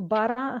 12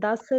10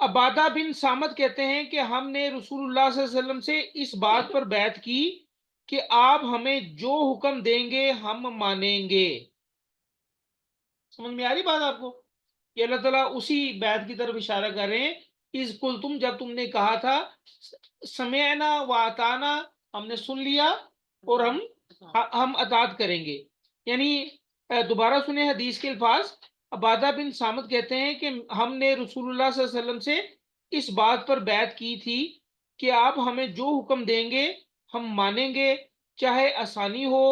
عبادہ بن سامت کہتے ہیں کہ ہم نے رسول اللہ صلی اللہ علیہ وسلم سے اس بات پر بیعت کی کہ آپ ہمیں جو حکم دیں گے ہم مانیں گے. سمجھ میں آ رہی بات آپ کو؟ کہ اللہ تعالیٰ اسی بیعت کی طرف اشارہ کر رہے ہیں. اذ قلتم، جب تم نے کہا تھا سمعنا و اطعنا، ہم نے سن لیا اور ہم اطاعت کریں گے. یعنی دوبارہ سنیں حدیث کے الفاظ. عبادہ بن سامت کہتے ہیں کہ ہم نے رسول اللہ صلی اللہ علیہ وسلم سے اس بات پر بیعت کی تھی کہ آپ ہمیں جو حکم دیں گے ہم مانیں گے، چاہے آسانی ہو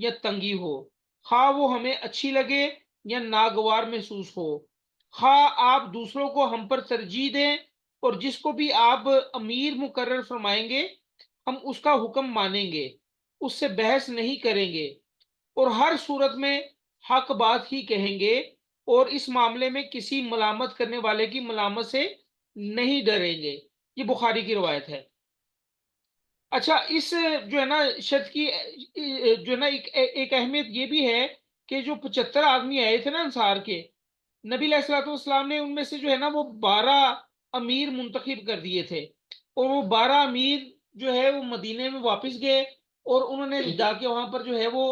یا تنگی ہو، خواہ وہ ہمیں اچھی لگے یا ناگوار محسوس ہو، خواہ آپ دوسروں کو ہم پر ترجیح دیں، اور جس کو بھی آپ امیر مقرر فرمائیں گے ہم اس کا حکم مانیں گے، اس سے بحث نہیں کریں گے، اور ہر صورت میں حق بات ہی کہیں گے، اور اس معاملے میں کسی ملامت کرنے والے کی ملامت سے نہیں ڈریں گے. یہ بخاری کی روایت ہے. اچھا، اس جو ہے نا شرط کی جو ہے نا ایک اہمیت یہ بھی ہے کہ جو 75 آدمی آئے تھے نا انصار کے، نبی علیہ الصلوۃ والسلام نے ان میں سے جو ہے نا وہ 12 امیر منتخب کر دیے تھے، اور وہ 12 امیر جو ہے وہ مدینے میں واپس گئے اور انہوں نے جا کے وہاں پر جو ہے وہ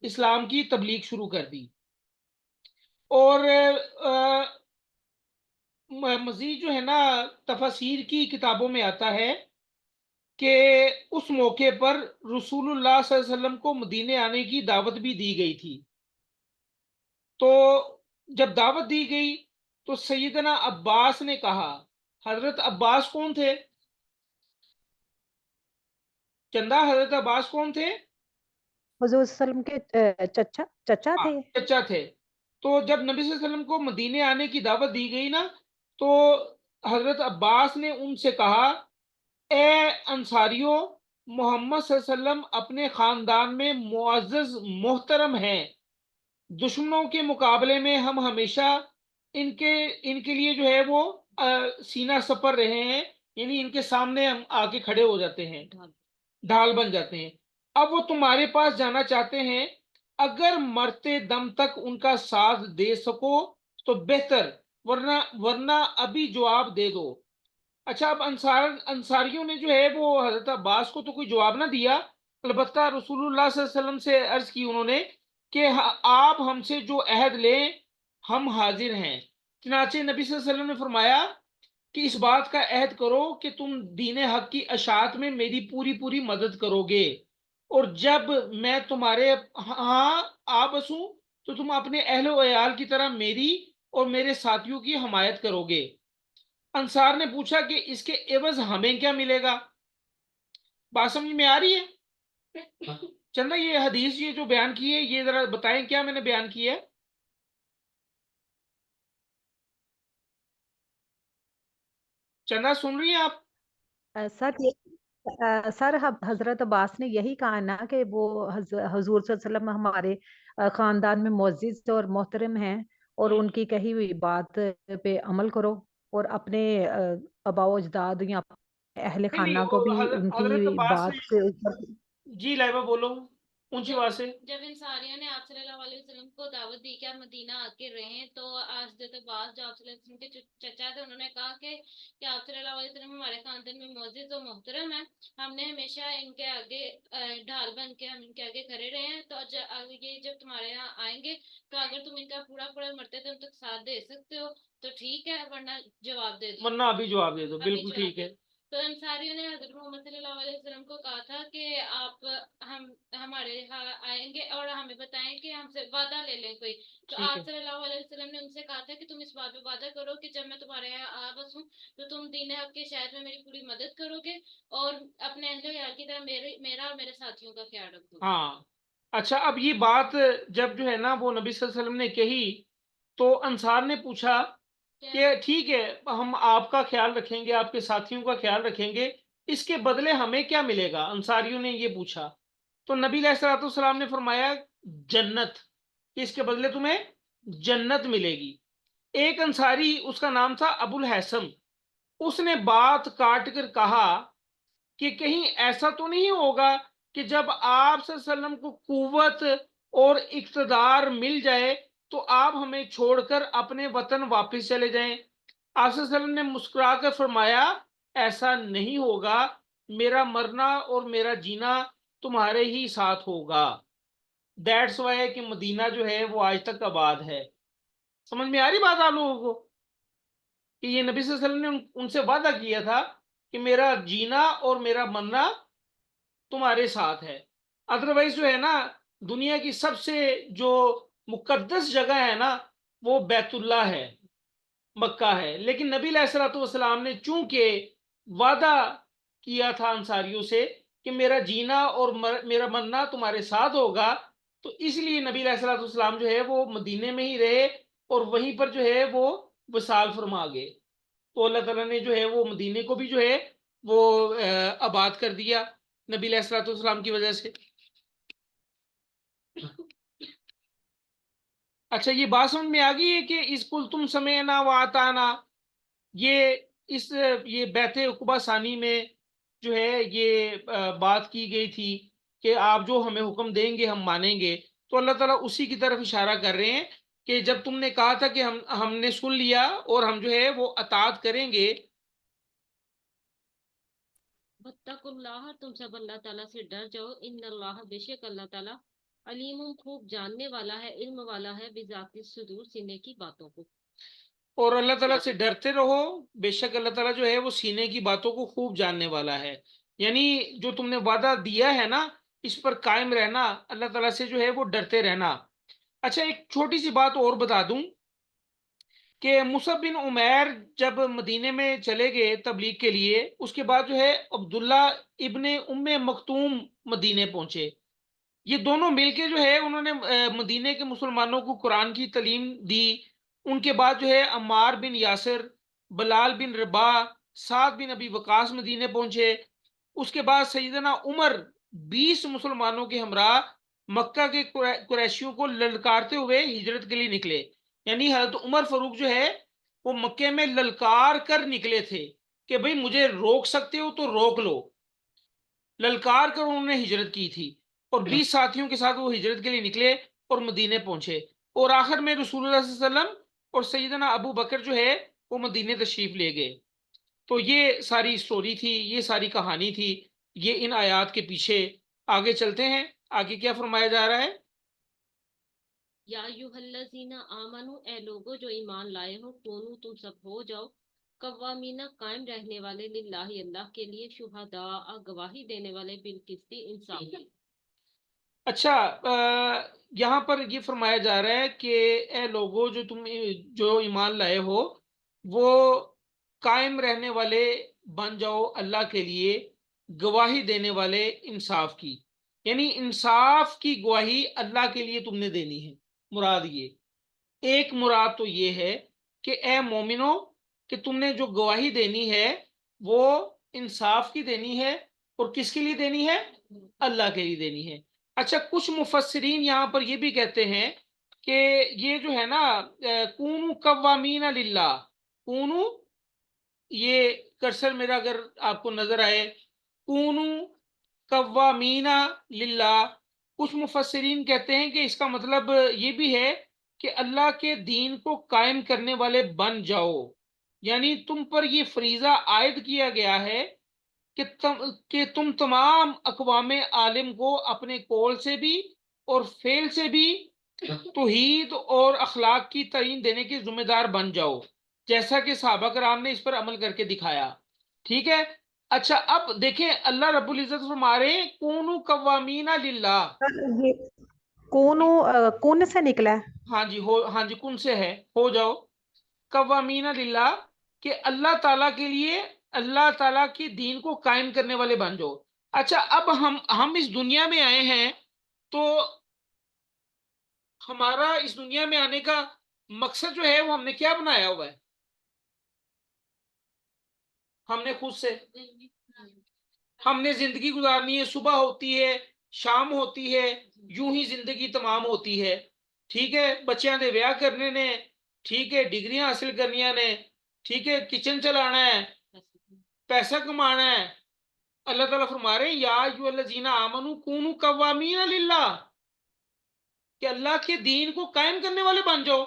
اسلام کی تبلیغ شروع کر دی. اور مزید جو ہے نا تفاسیر کی کتابوں میں آتا ہے کہ اس موقع پر رسول اللہ صلی اللہ علیہ وسلم کو مدینے آنے کی دعوت بھی دی گئی تھی. تو جب دعوت دی گئی تو سیدنا عباس نے کہا. حضرت عباس کون تھے چندہ؟ حضرت عباس کون تھے؟ حضور صلی اللہ علیہ وسلم کے چچا تھے. چچا تھے. تو جب نبی صلی اللہ علیہ وسلم کو مدینے آنے کی دعوت دی گئی نا، تو حضرت عباس نے ان سے کہا، اے انصاریوں، محمد صلی اللہ علیہ وسلم اپنے خاندان میں معزز محترم ہیں، دشمنوں کے مقابلے میں ہم ہمیشہ ان کے لیے جو ہے وہ سینہ سپر رہے ہیں، یعنی ان کے سامنے ہم آ کے کھڑے ہو جاتے ہیں، ڈھال بن جاتے ہیں. اب وہ تمہارے پاس جانا چاہتے ہیں، اگر مرتے دم تک ان کا ساتھ دے سکو تو بہتر، ورنہ ابھی جواب دے دو. اچھا، اب انصاریوں نے جو ہے وہ حضرت عباس کو تو کوئی جواب نہ دیا، البتہ رسول اللہ صلی اللہ علیہ وسلم سے عرض کی انہوں نے کہ آپ ہم سے جو عہد لیں ہم حاضر ہیں. چنانچہ نبی صلی اللہ علیہ وسلم نے فرمایا کہ اس بات کا عہد کرو کہ تم دین حق کی اشاعت میں میری پوری مدد کرو گے، اور جب میں تمہارے ہاں آ بسوں تو تم اپنے اہل و عیال کی طرح میری اور میرے ساتھیوں کی حمایت کرو گے. انصار نے پوچھا کہ اس کے عوض ہمیں کیا ملے گا؟ بات سمجھ میں آ رہی ہے؟ چندہ یہ حدیث یہ جو بیان کی ہے یہ ذرا بتائیں کیا میں نے بیان کی ہے؟ چندہ سن رہی ہیں آپ؟ سر حضرت عباس نے یہی کہا نا کہ وہ حضور صلی اللہ علیہ وسلم ہمارے خاندان میں معزز اور محترم ہیں، اور ان کی کہی ہوئی بات پہ عمل کرو، اور اپنے آباء و اجداد یا اہل خانہ کو بھی ان حضرت کی عباس بات کے اوپر. جی لائبہ بولو اونچی بات سے. جب انصاریوں نے آپ صلی اللہ علیہ وسلم کو دعوت دی کہ آپ مدینہ آ کے رہیں، تو حضرت عباس جو آپ صلی اللہ علیہ وسلم کے چچا تھے، انہوں نے کہا کہ آپ صلی اللہ علیہ وسلم ہمارے خاندان میں معزز و محترم ہیں، ہم نے ہمیشہ ان کے آگے ڈھال بن کے ہم ان کے آگے کھڑے رہے ہیں، تو یہ جب تمہارے یہاں آئیں گے تو اگر تم ان کا پورا مرتے دم تک ساتھ دے سکتے ہو تو ٹھیک ہے، ورنہ جواب دے دو. ورنہ ابھی جواب دے دو. بالکل ٹھیک ہے. تو انصاریوں نے حضرت محمد صلی اللہ علیہ وسلم کو کہا تھا کہ آپ ہمارے یہاں آئیں گے اور ہمیں بتائیں کہ ہم سے وعدہ لے لیں کوئی. تو آپ صلی اللہ علیہ وسلم نے ان سے کہا تھا کہ تم اس بات پہ وعدہ کرو کہ جب میں تمہارے یہاں آ بسوں تو تم دین حق کے شہر میں میری پوری مدد کرو گے اور اپنے اہل و عیال کی طرح میرا اور میرے ساتھیوں کا خیال رکھو گے. ہاں. اچھا، اب یہ بات جب جو ہے نا وہ نبی صلی اللہ علیہ وسلم نے کہی تو انصار نے پوچھا کہ ٹھیک ہے، ہم آپ کا خیال رکھیں گے، آپ کے ساتھیوں کا خیال رکھیں گے، اس کے بدلے ہمیں کیا ملے گا؟ انصاریوں نے یہ پوچھا. تو نبی علیہ الصلوۃ والسلام نے فرمایا جنت، اس کے بدلے تمہیں جنت ملے گی. ایک انصاری، اس کا نام تھا ابو الحسن، اس نے بات کاٹ کر کہا کہ کہیں ایسا تو نہیں ہوگا کہ جب آپ صلی اللہ علیہ وسلم کو قوت اور اقتدار مل جائے تو آپ ہمیں چھوڑ کر اپنے وطن واپس چلے جائیں؟ آپ صلی اللہ علیہ وسلم نے مسکرا کر فرمایا ایسا نہیں ہوگا، میرا مرنا اور میرا جینا تمہارے ہی ساتھ ہوگا. دیٹس وائی کہ مدینہ جو ہے وہ آج تک آباد ہے. سمجھ میں آ رہی بات آپ لوگوں کو کہ یہ نبی صلی اللہ علیہ وسلم نے ان سے وعدہ کیا تھا کہ میرا جینا اور میرا مرنا تمہارے ساتھ ہے. ادروائز جو ہے نا دنیا کی سب سے جو مقدس جگہ ہے نا وہ بیت اللہ ہے، مکہ ہے. لیکن نبی علیہ الصلوۃ والسلام نے چونکہ وعدہ کیا تھا انصاریوں سے کہ میرا جینا اور میرا مرنا تمہارے ساتھ ہوگا، تو اس لیے نبی علیہ الصلوۃ والسلام جو ہے وہ مدینے میں ہی رہے اور وہیں پر جو ہے وہ وصال فرما گئے. تو اللہ تعالیٰ نے جو ہے وہ مدینے کو بھی جو ہے وہ آباد کر دیا نبی علیہ الصلوۃ والسلام کی وجہ سے. اچھا یہ بات سمجھ میں آ گئی ہے کہ اس کل تم سمعنا و اطعنا، یہ بیت عقبہ ثانی میں جو ہے یہ بات کی گئی تھی کہ آپ جو ہمیں حکم دیں گے ہم مانیں گے. تو اللہ تعالیٰ اسی کی طرف اشارہ کر رہے ہیں کہ جب تم نے کہا تھا کہ ہم نے سن لیا اور ہم جو ہے وہ اطاعت کریں گے. واتقوا اللہ، تم سب اللہ تعالیٰ سے ڈر جاؤ. ان اللہ، بے شک اللہ تعالیٰ علیم، خوب جاننے والا ہے، علم والا ہے، بذات الصدور، سینے کی باتوں کو. اور اللہ تعالیٰ سے ڈرتے رہو، بے شک اللہ تعالیٰ جو ہے وہ سینے کی باتوں کو خوب جاننے والا ہے. یعنی جو تم نے وعدہ دیا ہے نا اس پر قائم رہنا، اللہ تعالیٰ سے جو ہے وہ ڈرتے رہنا. اچھا ایک چھوٹی سی بات اور بتا دوں کہ مصعب بن عمیر جب مدینے میں چلے گئے تبلیغ کے لیے، اس کے بعد جو ہے عبداللہ ابن ام مکتوم مدینے پہنچے. یہ دونوں مل کے جو ہے انہوں نے مدینے کے مسلمانوں کو قرآن کی تعلیم دی. ان کے بعد جو ہے عمار بن یاسر، بلال بن رباح، سعد بن ابی وقاص مدینے پہنچے. اس کے بعد سیدنا عمر 20 مسلمانوں کے ہمراہ مکہ کے قریشیوں کو للکارتے ہوئے ہجرت کے لیے نکلے. یعنی حضرت عمر فاروق جو ہے وہ مکے میں للکار کر نکلے تھے کہ بھئی مجھے روک سکتے ہو تو روک لو. للکار کر انہوں نے ہجرت کی تھی اور 20 ساتھیوں کے ساتھ وہ ہجرت کے لیے نکلے اور مدینے پہنچے. اور آخر میں رسول اللہ صلی اللہ علیہ وسلم اور سیدنا ابو بکر جو ہے وہ مدینے تشریف لے گئے. تو یہ ساری سٹوری تھی، یہ ساری کہانی تھی، یہ ان آیات کے پیچھے. آگے چلتے ہیں، آگے کیا فرمایا جا رہا ہے. یا ایھا الذین آمنو، اے لوگو جو ایمان لائے ہو، کونو، تم سب ہو جاؤ، قوامین، قائم رہنے والے، للہ، اللہ کے لیے، شہداء، گواہی دینے والے، بالقسط، انصاف کی. اچھا یہاں پر یہ فرمایا جا رہا ہے کہ اے لوگو جو ایمان لائے ہو وہ قائم رہنے والے بن جاؤ اللہ کے لیے، گواہی دینے والے انصاف کی. یعنی انصاف کی گواہی اللہ کے لیے تم نے دینی ہے. مراد یہ ایک مراد تو یہ ہے کہ اے مومنو کہ تم نے جو گواہی دینی ہے وہ انصاف کی دینی ہے. اور کس کے لیے دینی ہے؟ اللہ کے لیے دینی ہے. اچھا کچھ مفسرین یہاں پر یہ بھی کہتے ہیں کہ یہ جو ہے نا کونو قوامین للہ، کونو، یہ کرسر میرا اگر آپ کو نظر آئے، کونو قوامین للہ، کچھ مفسرین کہتے ہیں کہ اس کا مطلب یہ بھی ہے کہ اللہ کے دین کو قائم کرنے والے بن جاؤ. یعنی تم پر یہ فریضہ عائد کیا گیا ہے کہ تم تمام اقوام عالم کو اپنے قول سے بھی اور فعل سے بھی توحید اور اخلاق کی تعلیم دینے کے ذمہ دار بن جاؤ، جیسا کہ صحابہ کرام نے اس پر عمل کر کے دکھایا. ٹھیک ہے. اچھا اب دیکھیں اللہ رب العزت فرما رہے ہیں کونو قوامین للہ. یہ کونو کون سے نکلا ہے؟ ہاں جی کن سے ہے، ہو جاؤ قوامین للہ، کہ اللہ تعالیٰ کے لیے، اللہ تعالیٰ کے دین کو قائم کرنے والے بن جاؤ. اچھا اب ہم اس دنیا میں آئے ہیں تو ہمارا اس دنیا میں آنے کا مقصد جو ہے وہ ہم نے کیا بنایا ہوا ہے؟ ہم نے خود سے، ہم نے زندگی گزارنی ہے، صبح ہوتی ہے، شام ہوتی ہے، یوں ہی زندگی تمام ہوتی ہے. ٹھیک ہے. بچیاں دے ویاہ کرنے نے، ٹھیک ہے، ڈگریاں حاصل کرنیاں نے، ٹھیک ہے، کچن چلانا ہے، پیسہ کمانا ہے. اللہ تعالیٰ فرما رہے ہیں یا ایھا الذین آمنوا کونوا قوامین للہ، کہ اللہ کے دین کو قائم کرنے والے بن جاؤ.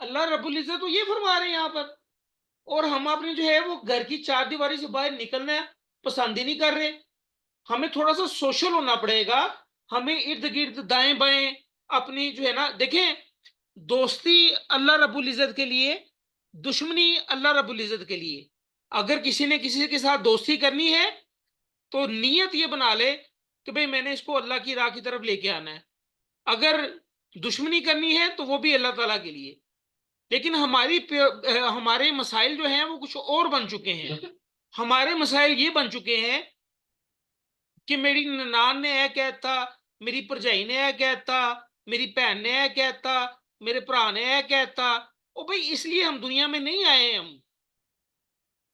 اللہ رب العزت تو یہ فرما رہے ہیں یہاں پر اور ہم اپنے جو ہے وہ گھر کی چار دیواری سے باہر نکلنا پسند ہی نہیں کر رہے. ہمیں تھوڑا سا سوشل ہونا پڑے گا. ہمیں ارد گرد دائیں بائیں اپنی جو ہے نا، دیکھیں دوستی اللہ رب العزت کے لیے، دشمنی اللہ رب العزت کے لیے. اگر کسی نے کسی کے ساتھ دوستی کرنی ہے تو نیت یہ بنا لے کہ بھئی میں نے اس کو اللہ کی راہ کی طرف لے کے آنا ہے. اگر دشمنی کرنی ہے تو وہ بھی اللہ تعالیٰ کے لیے. لیکن ہمارے مسائل جو ہیں وہ کچھ اور بن چکے ہیں. ہمارے مسائل یہ بن چکے ہیں کہ میری ننان نے اے کہتا، میری پرجائی نے اے کہتا، میری بہن نے اے کہتا، میرے برا نے اے کہتا. او بھائی اس لیے ہم دنیا میں نہیں آئے. ہم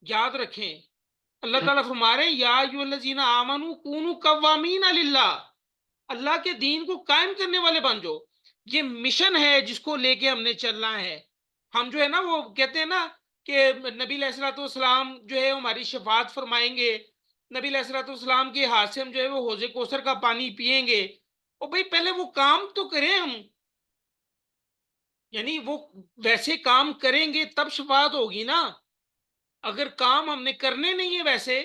یاد رکھیں اللہ تعالیٰ فرما رہے ہیں یا ایھا الذین آمنوا کونوا قوامین للہ، اللہ کے دین کو قائم کرنے والے بن جاؤ. یہ مشن ہے جس کو لے کے ہم نے چلنا ہے. ہم جو ہے نا وہ کہتے ہیں نا کہ نبی علیہ الصلوۃ والسلام جو ہے ہماری شفاعت فرمائیں گے، نبی علیہ الصلوۃ والسلام کے ہاتھ سے ہم جو ہے وہ حوض کوثر کا پانی پیئیں گے. اور بھائی پہلے وہ کام تو کریں ہم، یعنی وہ ویسے کام کریں گے تب شفاعت ہوگی نا. اگر کام ہم نے کرنے نہیں ہے ویسے،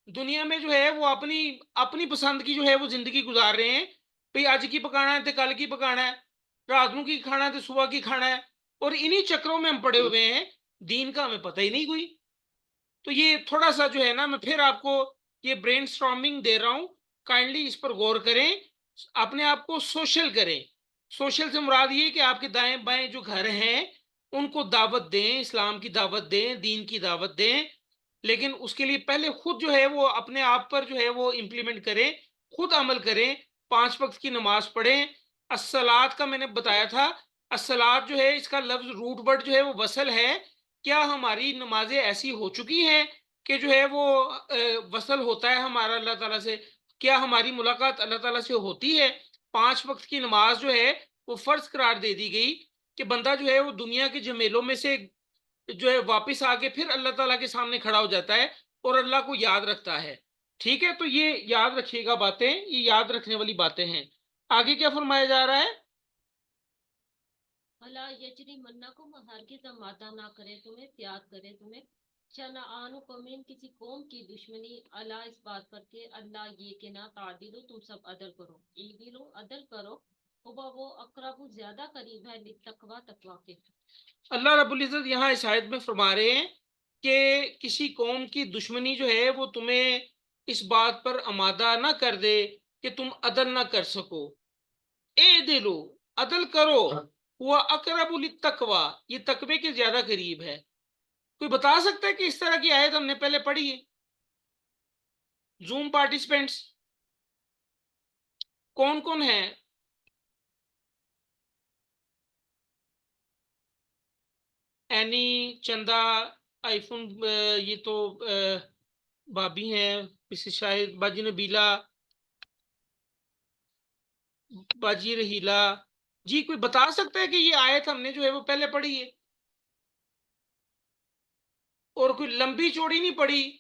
دنیا میں جو ہے وہ اپنی پسند کی جو ہے وہ زندگی گزار رہے ہیں. بھئی آج کی پکانا ہے تو کل کی پکانا ہے، رات کو کی کھانا ہے تو صبح کی کھانا ہے، اور انہی چکروں میں ہم پڑے ہوئے ہیں. دین کا ہمیں پتہ ہی نہیں کوئی. تو یہ تھوڑا سا جو ہے نا میں پھر آپ کو یہ برین سٹارمنگ دے رہا ہوں، کائنڈلی اس پر غور کریں، اپنے آپ کو سوشل کریں. سوشل سے مراد یہ کہ آپ کے دائیں بائیں جو گھر ہیں ان کو دعوت دیں، اسلام کی دعوت دیں، دین کی دعوت دیں. لیکن اس کے لیے پہلے خود جو ہے وہ اپنے آپ پر جو ہے وہ امپلیمنٹ کریں، خود عمل کریں. 5 وقت کی نماز پڑھیں. الصلاۃ کا میں نے بتایا تھا، الصلاۃ جو ہے اس کا لفظ روٹ ورڈ جو ہے وہ وصل ہے. کیا ہماری نمازیں ایسی ہو چکی ہیں کہ جو ہے وہ وصل ہوتا ہے ہمارا اللہ تعالیٰ سے؟ کیا ہماری ملاقات اللہ تعالیٰ سے ہوتی ہے؟ 5 وقت کی نماز جو ہے وہ فرض قرار دے دی گئی کہ بندہ جو ہے وہ دنیا کے جھمیلوں میں سے جو ہے واپس آ کے پھر اللہ تعالیٰ کے سامنے کھڑا ہو جاتا ہے اور اللہ کو یاد رکھتا ہے. ٹھیک ہے، تو یہ یاد رکھیے گا باتیں، یہ یاد رکھنے والی باتیں ہیں. آگے کیا فرمایا جا رہا ہے؟ اللہ یجری منکم، ہرگز آمادہ نہ کرے تمہیں، تیار کرے تمہیں، شنآن قوم، کسی قوم کی دشمنی، اللہ اس بات پر کہ اللہ یہ کہ نہ تعدیلو، تم سب عدل کرو، عدلو عدل کرو، وہ اقرب زیادہ قریب ہے، للتقوی تقوی کے. اللہ رب العزت یہاں اس آیت میں فرما رہے ہیں کہ کسی قوم کی دشمنی جو ہے وہ تمہیں اس بات پر آمادہ نہ کر دے کہ تم عدل نہ کر سکو. اعدلو، عدل کرو، وہ اقرب للتقوی، یہ تقوی کے زیادہ قریب ہے. کوئی بتا سکتا ہے کہ اس طرح کی آیت ہم نے پہلے پڑھی ہے؟ زوم پارٹیسپینٹس کون کون ہیں؟ اینی، چندہ، آئی فون، یہ تو بابی ہیں، شاہد، باجی نبیلہ، باجی رحیلہ. جی کوئی بتا سکتا ہے کہ یہ آیت ہم نے جو ہے وہ پہلے پڑھی ہے؟ اور کوئی لمبی چوڑی نہیں پڑھی،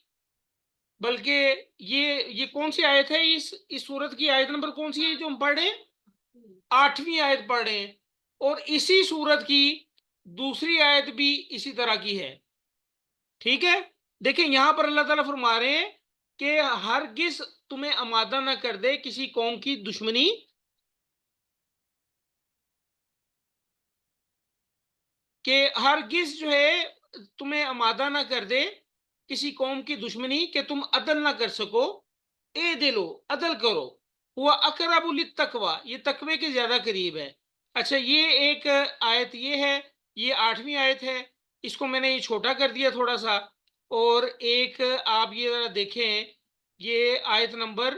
بلکہ یہ کون سی آیت ہے؟ اس سورت کی آیت نمبر کون سی ہے جو ہم پڑھ رہے ہیں؟ 8ویں آیت پڑھ رہے ہیں. اور اسی سورت کی دوسری آیت بھی اسی طرح کی ہے. ٹھیک ہے، دیکھیں یہاں پر اللہ تعالیٰ فرما رہے ہیں کہ ہرگز تمہیں آمادہ نہ کر دے کسی قوم کی دشمنی، کہ ہرگز جو ہے تمہیں آمادہ نہ کر دے کسی قوم کی دشمنی کہ تم عدل نہ کر سکو. اعدلو، عدل کرو، وہ اقرب للتقوی، یہ تقوی کے زیادہ قریب ہے. اچھا، یہ ایک آیت یہ ہے، یہ 8ویں آیت ہے. اس کو میں نے یہ چھوٹا کر دیا تھوڑا سا. اور ایک آپ یہ ذرا دیکھیں، یہ آیت نمبر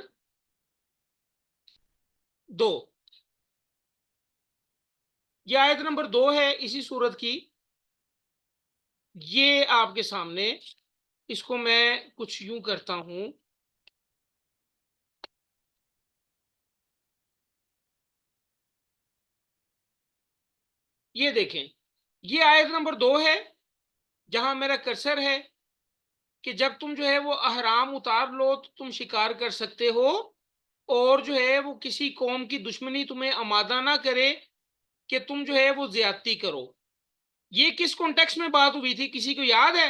2، یہ آیت نمبر 2 ہے اسی سورت کی. یہ آپ کے سامنے، اس کو میں کچھ یوں کرتا ہوں، یہ دیکھیں، یہ آیت نمبر 2 ہے جہاں میرا کرسر ہے، کہ جب تم جو ہے وہ احرام اتار لو تو تم شکار کر سکتے ہو، اور جو ہے وہ کسی قوم کی دشمنی تمہیں آمادہ نہ کرے کہ تم جو ہے وہ زیادتی کرو. یہ کس کانٹیکس میں بات ہوئی تھی؟ کسی کو یاد ہے؟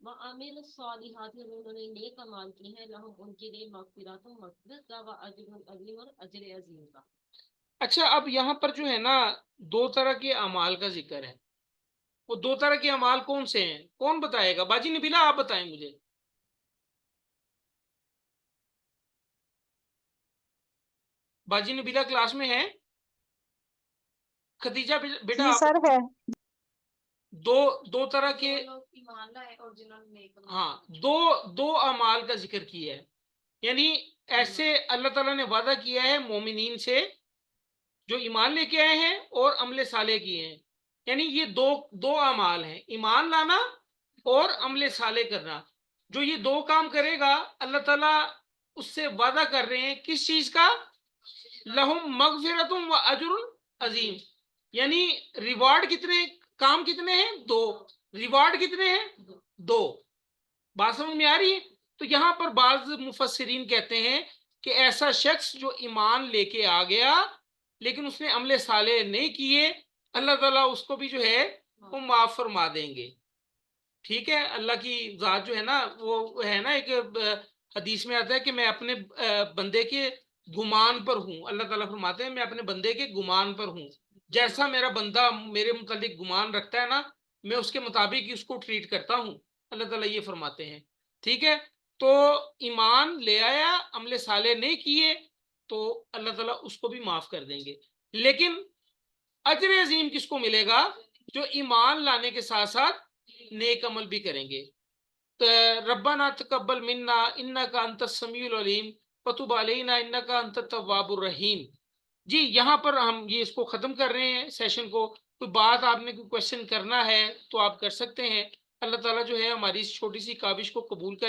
وعامل الصالحات انہوں نے نیک اعمال کیے ہیں لہم ان کے لیے مغفرات و مغفرت کا و اجر عظیم اور اجر عظیم کا. اچھا اب یہاں پر جو ہے نا دو طرح کے اعمال کا ذکر ہے. وہ دو طرح کے اعمال کون سے ہیں؟ کون بتائے گا؟ باجی نبیلہ آپ بتائیں مجھے. باجی نبیلہ کلاس میں ہے؟ خدیجہ بیٹا جی آپ. سر ہے. دو طرح کے ایمان لائے اور جنہوں نے نیک عمل ہاں دو اعمال کا ذکر کیا ہے. یعنی ایسے اللہ تعالیٰ نے وعدہ کیا ہے مومنین سے جو ایمان لے کے آئے ہیں اور عمل صالح کیے ہیں. یعنی یہ دو اعمال ہیں، ایمان لانا اور عمل صالح کرنا. جو یہ دو کام کرے گا اللہ تعالیٰ اس سے وعدہ کر رہے ہیں کس چیز کا؟ لہم مغفرت و اجر عظیم. یعنی ریوارڈ کتنے، کام کتنے ہیں؟ دو. ریوارڈ کتنے ہیں؟ دو. بات سمجھ میں آ رہی ہے؟ تو یہاں پر بعض مفسرین کہتے ہیں کہ ایسا شخص جو ایمان لے کے آ گیا لیکن اس نے عمل صالح نہیں کیے، اللہ تعالیٰ اس کو بھی جو ہے وہ معاف فرما دیں گے. ٹھیک ہے، اللہ کی ذات جو ہے نا وہ ہے نا، ایک حدیث میں آتا ہے کہ میں اپنے بندے کے گمان پر ہوں. اللہ تعالیٰ فرماتے ہیں میں اپنے بندے کے گمان پر ہوں. جیسا میرا بندہ میرے متعلق گمان رکھتا ہے نا، میں اس کے مطابق اس کو ٹریٹ کرتا ہوں. اللہ تعالیٰ یہ فرماتے ہیں. ٹھیک ہے، تو ایمان لے آیا عمل صالح نہیں کیے تو اللہ تعالیٰ اس کو بھی معاف کر دیں گے. لیکن اجر عظیم کس کو ملے گا؟ جو ایمان لانے کے ساتھ ساتھ نیک عمل بھی کریں گے. ربنا تقبل منا انک انت السمیع العلیم وتب علینا انک انت التواب الرحیم. جی یہاں پر ہم یہ اس کو ختم کر رہے ہیں سیشن کو. کوئی بات آپ نے کوئی کوشچن کرنا ہے تو آپ کر سکتے ہیں. اللہ تعالیٰ جو ہے ہماری اس چھوٹی سی کاوش کو قبول کر